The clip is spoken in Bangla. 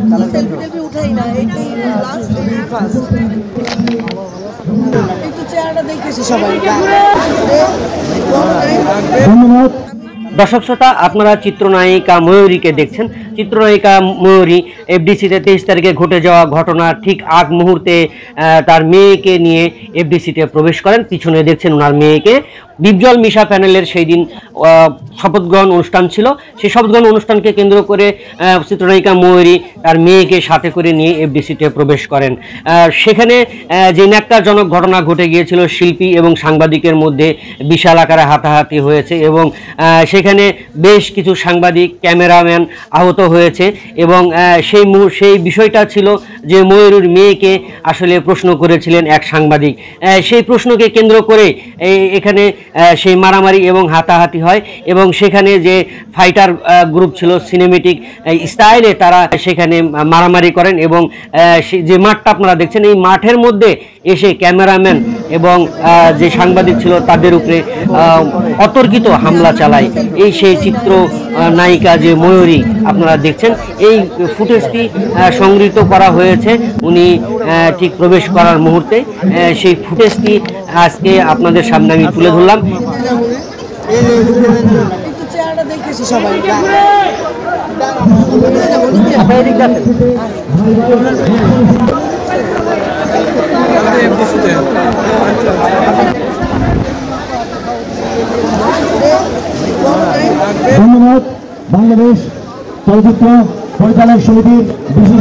সেলফি উঠাই না, এইটাই লাস্ট, এইটাই ফার্স্ট। একটু চেহারাটা দেখেছি সবাই। ধন্যবাদ। দর্শক শ্রোতা, আপনারা চিত্রনায়িকা ময়ূরীকে দেখছেন। চিত্রনায়িকা ময়ূরী এফডিসিতে 23 তারিখে ঘটে যাওয়া ঘটনা ঠিক আগ মুহূর্তে তার মেয়েকে নিয়ে এফডিসিতে প্রবেশ করেন। পিছনে দেখছেন ওনার মেয়েকে। ডিপজল মিশা প্যানেলের সেই দিন শপথ গ্রহণ অনুষ্ঠান ছিল। সেই শপথ গ্রহণ অনুষ্ঠানকে কেন্দ্র করে চিত্রনায়িকা ময়ূরী তার মেয়েকে সাথে করে নিয়ে এফডিসিতে প্রবেশ করেন। সেখানে যে ন্যাক্কারজনক ঘটনা ঘটে গিয়েছিল, শিল্পী এবং সাংবাদিকের মধ্যে বিশাল আকারে হাতাহাতি হয়েছে এবং সেখানে বেশ কিছু সাংবাদিক, ক্যামেরাম্যান আহত হয়েছে এবং সেই বিষয়টা ছিল যে ময়ূরীর মেয়েকে আসলে প্রশ্ন করেছিলেন এক সাংবাদিক। সেই প্রশ্নকে কেন্দ্র করে এখানে সেই মারামারি এবং হাতাহাতি হয় এবং সেখানে যে ফাইটার গ্রুপ ছিল সিনেমেটিক স্টাইলে তারা সেখানে মারামারি করেন এবং যে মাঠটা আপনারা দেখছেন, এই মাঠের মধ্যে এসে ক্যামেরাম্যান এবং যে সাংবাদিক ছিল তাদের উপরে অতর্কিত হামলা চালায়। এই সেই চিত্র নায়িকা যে ময়ূরী আপনারা দেখছেন, এই ফুটেজটি সংগৃহীত করা হয়েছে উনি ঠিক প্রবেশ করার মুহূর্তে। সেই ফুটেজটি আজকে আপনাদের সামনে আমি তুলে ধরলাম। একটু চেহারাটা দেখেছি সবাই। ধন্যবাদ। বাংলাদেশ চলচ্চিত্র পরিচালক সমিতির বিশেষ